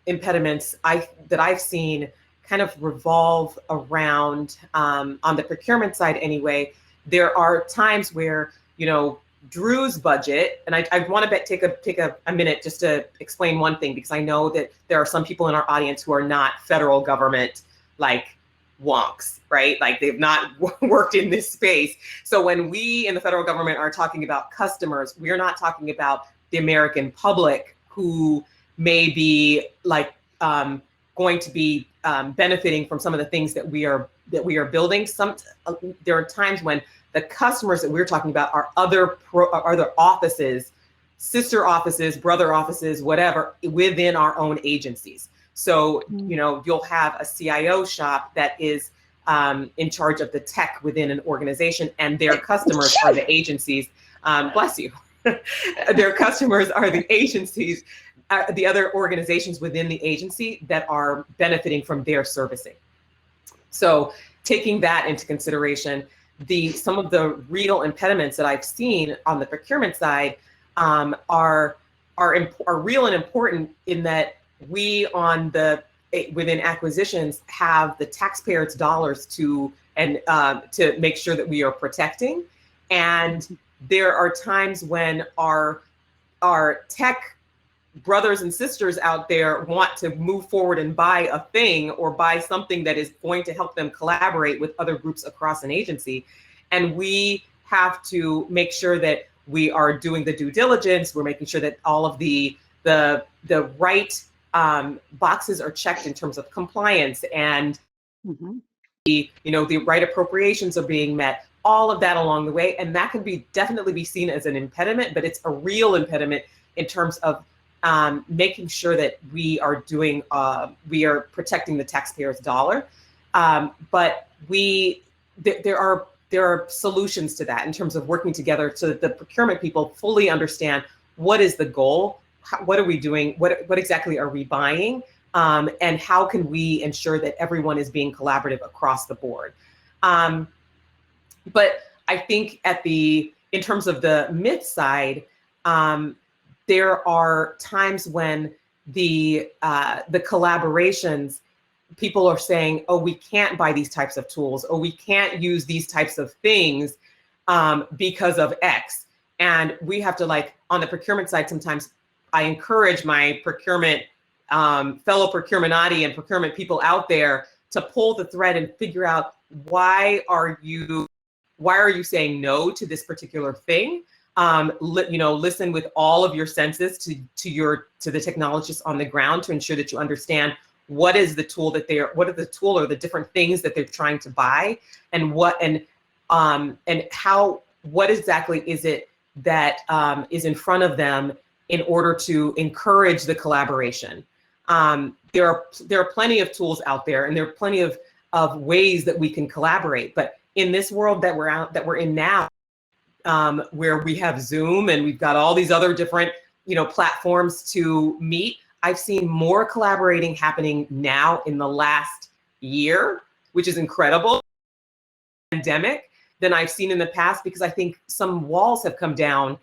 S3: impediments that I've seen kind of revolve around, on the procurement side anyway, there are times where, you know, Drew's budget, and I want to take a minute just to explain one thing, because I know that there are some people in our audience who are not federal government like wonks, right? Like they've not worked in this space. So when we in the federal government are talking about customers, we're not talking about the American public who may be like going to be benefiting from some of the things that we are building. There are times when the customers that we're talking about are other offices, sister offices, brother offices, whatever, within our own agencies. So, you know, you'll have a CIO shop that is in charge of the tech within an organization, and their customers are the agencies. Bless you. Their customers are the agencies, the other organizations within the agency that are benefiting from their servicing. So taking that into consideration, some of the real impediments that I've seen on the procurement side are real and important in that we within acquisitions have the taxpayers' dollars to make sure that we are protecting. And there are times when our tech brothers and sisters out there want to move forward and buy a thing or buy something that is going to help them collaborate with other groups across an agency. And we have to make sure that we are doing the due diligence. We're making sure that all of the right boxes are checked in terms of compliance, and the right appropriations are being met, all of that along the way. And that can definitely be seen as an impediment, but it's a real impediment in terms of making sure that we are protecting the taxpayer's dollar. But there are solutions to that in terms of working together so that the procurement people fully understand what is the goal, what are we doing, what exactly are we buying, and how can we ensure that everyone is being collaborative across the board. But I think in terms of the myth side, there are times when the collaborations, people are saying, oh, we can't buy these types of tools, or we can't use these types of things because of X. And we have to, like, on the procurement side, sometimes I encourage my procurement, fellow procurementati and procurement people out there to pull the thread and figure out why are you saying no to this particular thing? Listen with all of your senses to the technologists on the ground to ensure that you understand what is the tool or the different things that they're trying to buy, and what exactly is it that is in front of them in order to encourage the collaboration. There are plenty of tools out there, and there are plenty of ways that we can collaborate. But in this world that we're in now, where we have Zoom and we've got all these other different, platforms to meet, I've seen more collaborating happening now in the last year, which is incredible, pandemic, than I've seen in the past, because I think some walls have come down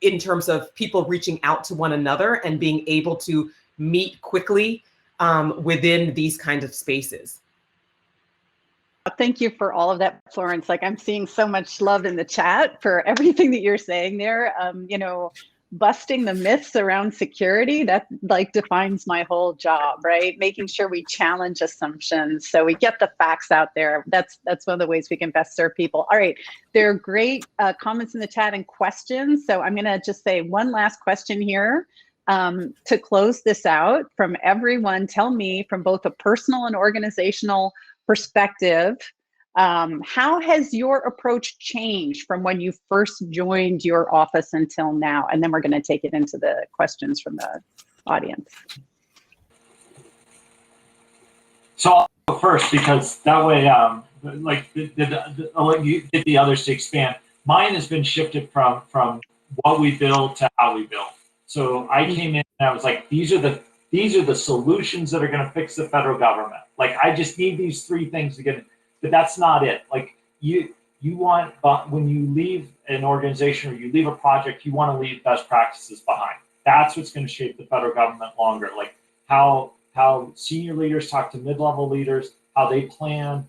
S3: in terms of people reaching out to one another and being able to meet quickly within these kinds of spaces.
S1: Thank you for all of that, Florence. Like, I'm seeing so much love in the chat for everything that you're saying there. busting the myths around security, that like defines my whole job, right? Making sure we challenge assumptions so we get the facts out there. That's one of the ways we can best serve people. All right, there are great comments in the chat and questions. So I'm gonna just say one last question here to close this out from everyone. Tell me, from both a personal and organizational perspective, how has your approach changed from when you first joined your office until now? And then we're going to take it into the questions from the audience.
S4: So I'll go first, because that way, like I'll let you get the others to expand. Mine has been shifted from what we build to how we build. So I came in and I was like, these are the solutions that are going to fix the federal government. Like, I just need these 3 things to get it. But that's not it. Like, you want, when you leave an organization or you leave a project, you want to leave best practices behind. That's what's going to shape the federal government longer. Like how senior leaders talk to mid-level leaders, how they plan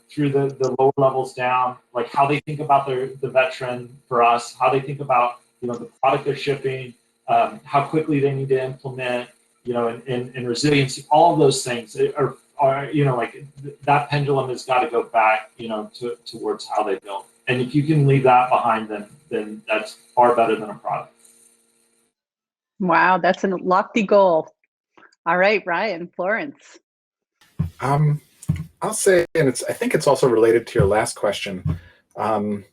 S4: through the lower levels down, like how they think about the veteran for us, how they think about, you know, the product they're shipping, how quickly they need to implement, you know, and resiliency. All of those things are, you know, like that pendulum has got to go back, you know, towards how they build. And if you can leave that behind, then that's far better than a product.
S1: Wow, that's a lofty goal. All right, Ryan, Florence.
S2: I'll say, and I think it's also related to your last question. When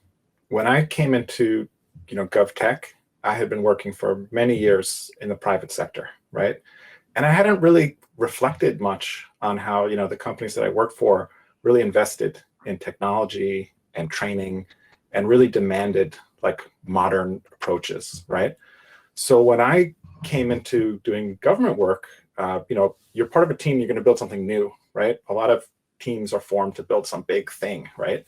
S2: I came into, you know, GovTech, I had been working for many years in the private sector, right? And I hadn't really reflected much on how, you know, the companies that I work for really invested in technology and training and really demanded like modern approaches, right? So when I came into doing government work, you know, you're part of a team, you're going to build something new, right? A lot of teams are formed to build some big thing, right?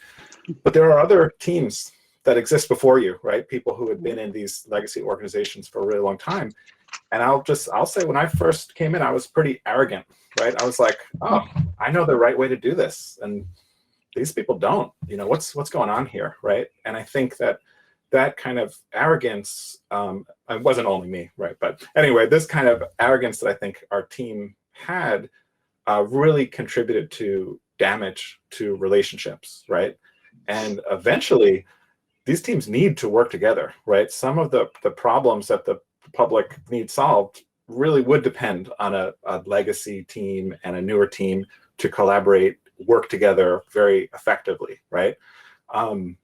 S2: But there are other teams that exist before you, right? People who had been in these legacy organizations for a really long time. And I'll say, when I first came in, I was pretty arrogant, right? I was like, oh, I know the right way to do this, and these people don't. You know, what's going on here, right? And I think that kind of arrogance, it wasn't only me, right? But anyway, this kind of arrogance that I think our team had really contributed to damage to relationships, right? And eventually, these teams need to work together, right? Some of the problems that the public needs solved really would depend on a legacy team and a newer team to collaborate, work together very effectively, right?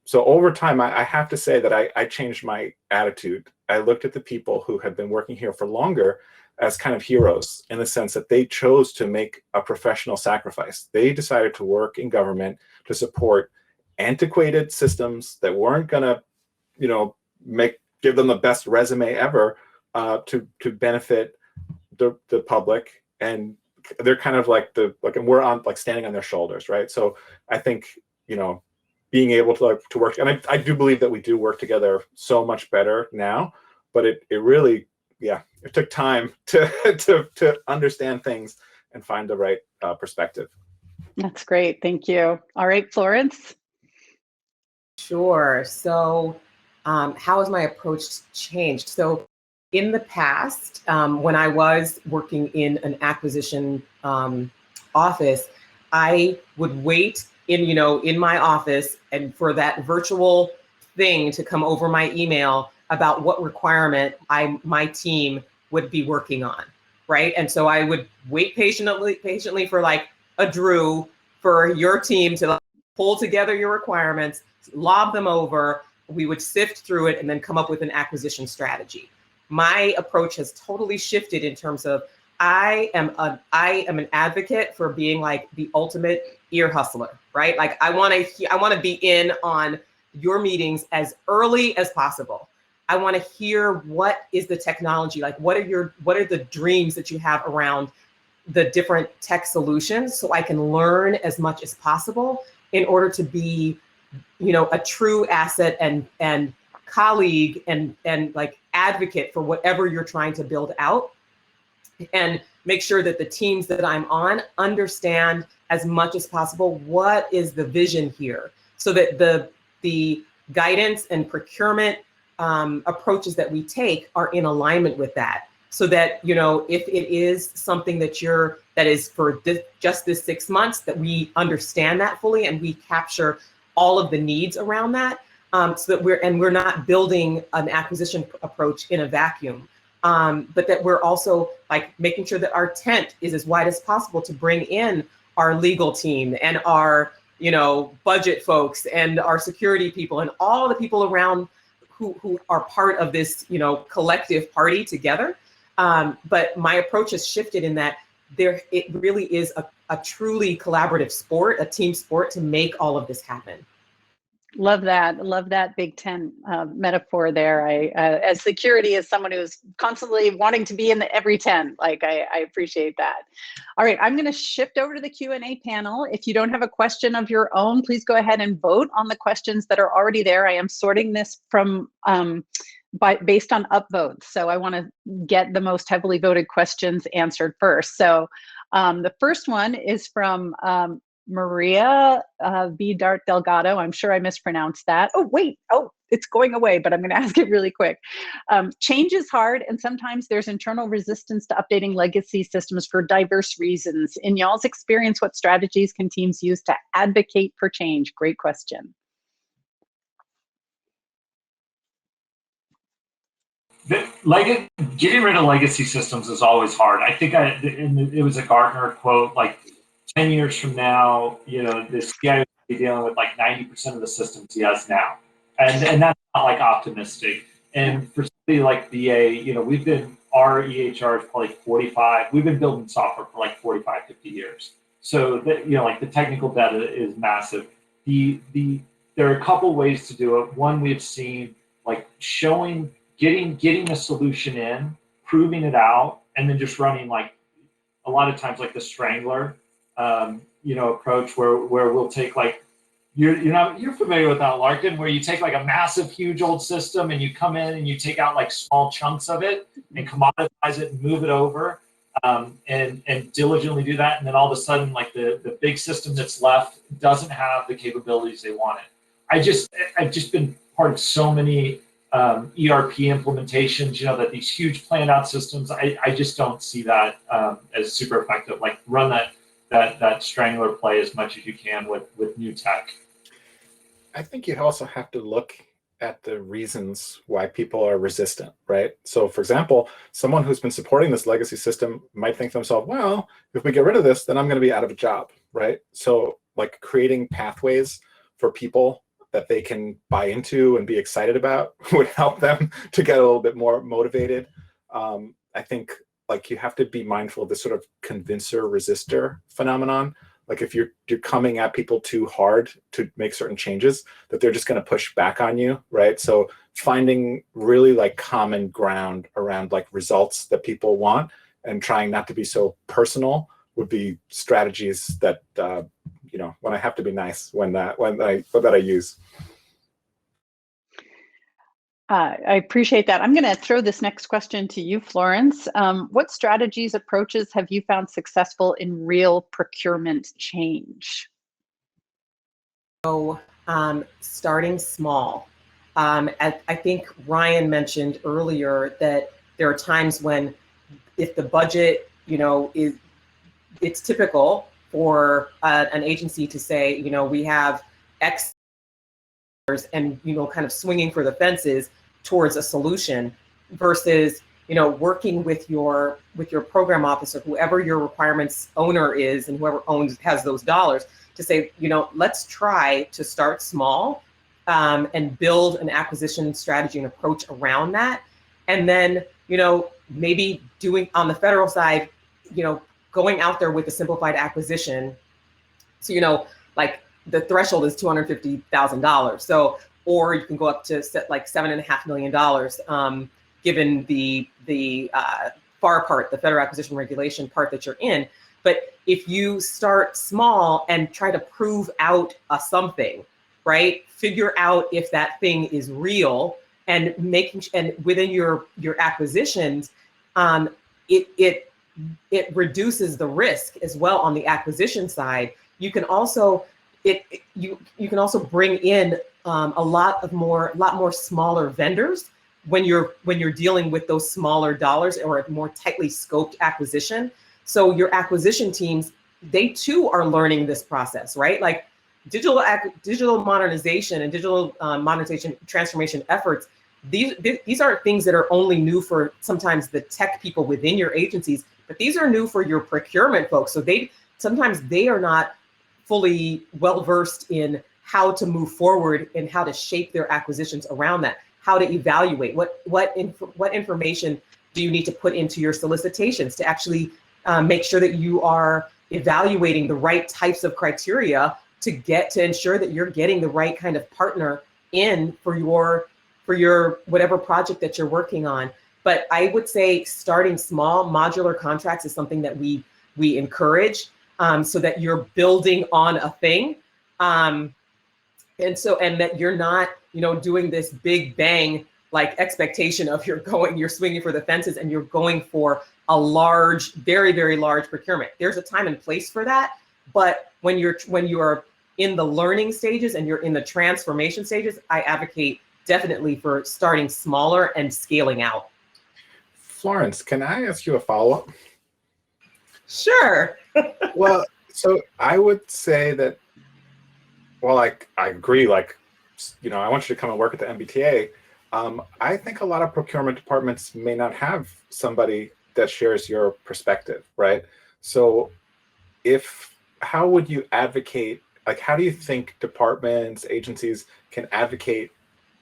S2: So over time, I have to say that I changed my attitude. I looked at the people who had been working here for longer as kind of heroes, in the sense that they chose to make a professional sacrifice. They decided to work in government to support antiquated systems that weren't gonna, you know, give them the best resume ever, to benefit the public. And they're kind of like and we're on standing on their shoulders, right? So I think, you know, being able to work, and I do believe that we do work together so much better now, but it really, yeah, it took time to understand things and find the right perspective.
S1: That's great, thank you. All right, Florence.
S3: Sure. So how has my approach changed? So in the past, when I was working in an acquisition office, I would wait in my office and for that virtual thing to come over my email about what requirement my team would be working on, right? And so I would wait patiently for like a Drew, for your team to pull together your requirements, lob them over. We would sift through it and then come up with an acquisition strategy. My approach has totally shifted in terms of I am an advocate for being like the ultimate ear hustler, right? Like I want to be in on your meetings as early as possible. I want to hear what is the technology, like what are the dreams that you have around the different tech solutions, so I can learn as much as possible in order to be, a true asset and colleague and like advocate for whatever you're trying to build out, and make sure that the teams that I'm on understand as much as possible what is the vision here, so that the guidance and procurement approaches that we take are in alignment with that. So that, if it is something that is for just this 6 months, that we understand that fully and we capture all of the needs around that, so that we're not building an acquisition approach in a vacuum, but that we're also like making sure that our tent is as wide as possible to bring in our legal team and our, budget folks and our security people and all the people around who are part of this, collective party together. But my approach has shifted in that it really is a truly collaborative sport, a team sport to make all of this happen.
S1: Love that. Love that Big Ten metaphor there. As security, as someone who's constantly wanting to be in every 10, I appreciate that. All right, I'm going to shift over to the Q&A panel. If you don't have a question of your own, please go ahead and vote on the questions that are already there. I am sorting this from based on upvotes. So I want to get the most heavily voted questions answered first. So the first one is from Maria V. Dart Delgado. I'm sure I mispronounced that. Oh, wait. Oh, it's going away, but I'm going to ask it really quick. Change is hard, and sometimes there's internal resistance to updating legacy systems for diverse reasons. In y'all's experience, what strategies can teams use to advocate for change? Great question.
S4: Getting rid of legacy systems is always hard. I think it was a Gartner quote, 10 years from now, this guy will be dealing with 90% of the systems he has now. And that's not optimistic. And for somebody like BA, our EHR is probably 45. We've been building software for 45, 50 years. So that, the technical debt is massive. There are a couple ways to do it. One, we've seen getting a solution in, proving it out, and then just running a lot of times the strangler approach where we'll take you're familiar with that, Larkin, where you take a massive, huge old system and you come in and you take out small chunks of it and commoditize it and move it over, and diligently do that. And then all of a sudden, the big system that's left doesn't have the capabilities they wanted. I've just been part of so many ERP implementations, that these huge planned out systems, I just don't see that as super effective. Run that strangler play as much as you can with new tech.
S2: I think you also have to look at the reasons why people are resistant, right? So for example, someone who's been supporting this legacy system might think to themselves, well, if we get rid of this, then I'm going to be out of a job, right? So creating pathways for people that they can buy into and be excited about would help them to get a little bit more motivated. I think you have to be mindful of this sort of convincer resistor phenomenon. If you're coming at people too hard to make certain changes, that they're just going to push back on you, right? So finding really common ground around results that people want and trying not to be so personal would be strategies that when I have to be nice, that I use.
S1: I appreciate that. I'm going to throw this next question to you, Florence. What strategies, approaches have you found successful in real procurement change?
S3: So, starting small. I think Ryan mentioned earlier that there are times when, if the budget, it's typical for an agency to say, we have X and, kind of swinging for the fences towards a solution versus, working with your program officer, whoever your requirements owner is and whoever has those dollars, to say, let's try to start small and build an acquisition strategy and approach around that. And then, maybe doing on the federal side, going out there with a simplified acquisition. So, the threshold is $250,000. So, or you can go up to $7.5 million, given the FAR part, the Federal Acquisition Regulation part that you're in. But if you start small and try to prove out something, right? Figure out if that thing is real, and within your acquisitions, it reduces the risk as well on the acquisition side. You can also you can also bring in a lot more smaller vendors when you're dealing with those smaller dollars or a more tightly scoped acquisition. So your acquisition teams, they too are learning this process, right? Like digital modernization and digital modernization transformation efforts. These aren't things that are only new for sometimes the tech people within your agencies, but these are new for your procurement folks. So sometimes they are not fully well versed in how to move forward and how to shape their acquisitions around that, how to evaluate what information do you need to put into your solicitations to actually make sure that you are evaluating the right types of criteria to ensure that you're getting the right kind of partner in for your whatever project that you're working on. But I would say starting small modular contracts is something that we encourage, so that you're building on a thing, and that you're not doing this big bang like expectation of you're swinging for the fences and you're going for a large, very, very large procurement. There's a time and place for that, but when you are in the learning stages and you're in the transformation stages, I advocate definitely for starting smaller and scaling out.
S2: Florence, can I ask you a follow-up?
S3: Sure.
S2: Well, so I would say that, well, I agree, like, I want you to come and work at the MBTA. I think a lot of procurement departments may not have somebody that shares your perspective, right? So how would you advocate, like, how do you think departments, agencies can advocate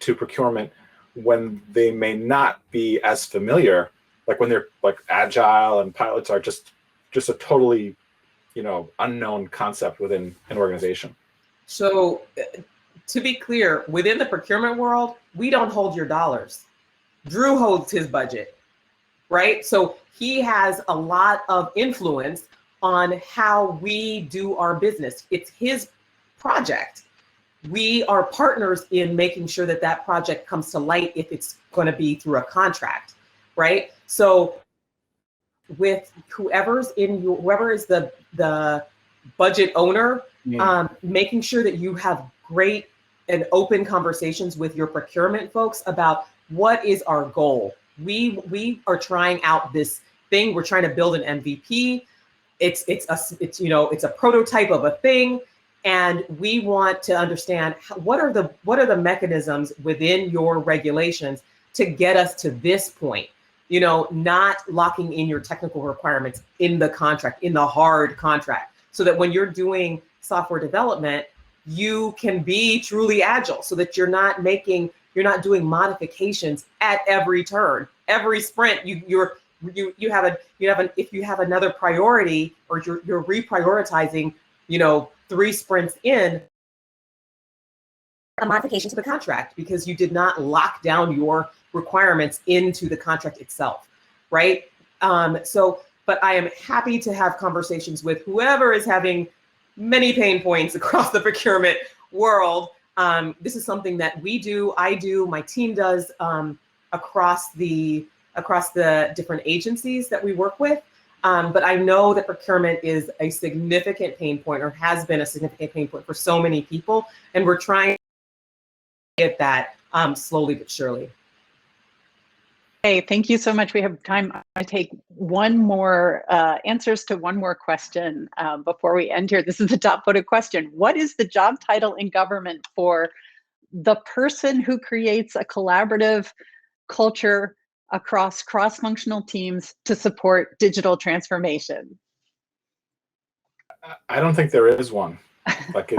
S2: to procurement when they may not be as familiar, like when they're like agile and pilots are just a totally, unknown concept within an organization?
S3: So to be clear, within the procurement world, we don't hold your dollars. Drew holds his budget, right? So he has a lot of influence on how we do our business. It's his project. We are partners in making sure that that project comes to light if it's going to be through a contract, right? So with whoever is the budget owner, making sure that you have great and open conversations with your procurement folks about what is our goal. We are trying out this thing. We're trying to build an MVP. It's a prototype of a thing, and we want to understand what are the mechanisms within your regulations to get us to this point. Not locking in your technical requirements in the contract, in the hard contract, so that when you're doing software development, you can be truly agile, so that you're not doing modifications at every turn, every sprint. If you have another priority, or you're reprioritizing, 3 sprints in, a modification to the contract because you did not lock down your requirements into the contract itself, right? But I am happy to have conversations with whoever is having many pain points across the procurement world. This is something that I do, my team does, across the different agencies that we work with. But I know that procurement is a significant pain point, or has been a significant pain point for so many people, and we're trying to get that slowly but surely.
S1: Hey, thank you so much. We have time to take one more answers to one more question before we end here. This is the top voted question. What is the job title in government for the person who creates a collaborative culture across cross-functional teams to support digital transformation?
S2: I don't think there is one. Like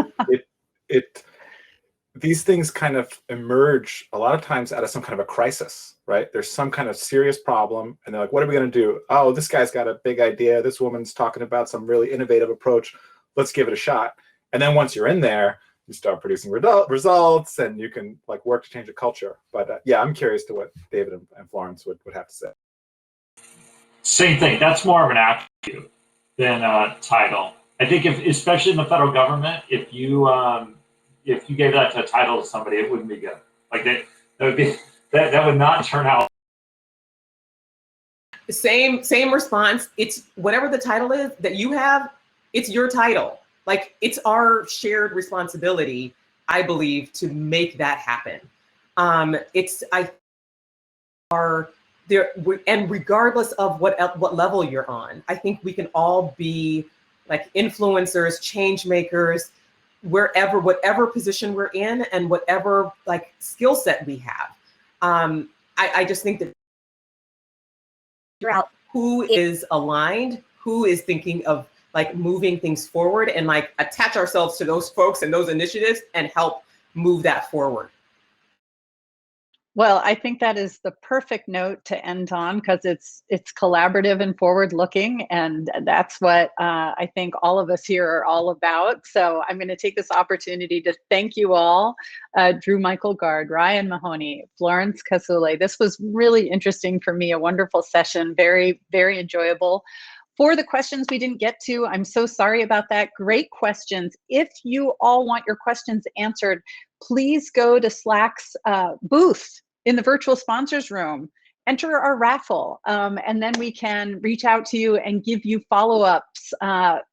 S2: these things kind of emerge a lot of times out of some kind of a crisis, right? There's some kind of serious problem, and they're like, what are we going to do? Oh, this guy's got a big idea. This woman's talking about some really innovative approach. Let's give it a shot. And then once you're in there, you start producing results, and you can like work to change the culture. But yeah, I'm curious to what David and Florence would have to say.
S4: Same thing. That's more of an attribute than a title. I think especially in the federal government, if you gave that to a title to somebody, it wouldn't be good. Like that would not turn out.
S3: Same response. It's whatever the title is that you have, it's your title. like, it's our shared responsibility, I believe, to make that happen. And regardless of what level you're on, I think we can all be like influencers, change makers, whatever position we're in and whatever like skill set we have. I just think that figure out who is aligned, who is thinking of like moving things forward, and like attach ourselves to those folks and those initiatives and help move that forward.
S1: Well, I think that is the perfect note to end on, because it's collaborative and forward looking, and that's what I think all of us here are all about. So I'm going to take this opportunity to thank you all, Drew Michael Gard, Ryan Mahoney, Florence Casule. This was really interesting for me, a wonderful session, very, very enjoyable. For the questions we didn't get to, I'm so sorry about that. Great questions. If you all want your questions answered, please go to Slack's booth in the virtual sponsors room, enter our raffle, and then we can reach out to you and give you follow-ups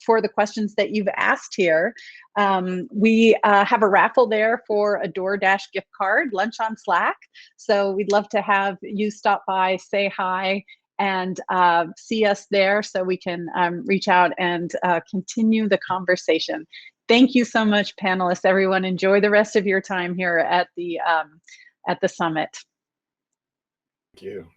S1: for the questions that you've asked here. We have a raffle there for a DoorDash gift card, lunch on Slack. So we'd love to have you stop by, say hi, and see us there so we can reach out and continue the conversation. Thank you so much, panelists. Everyone, enjoy the rest of your time here at the summit.
S2: Thank you.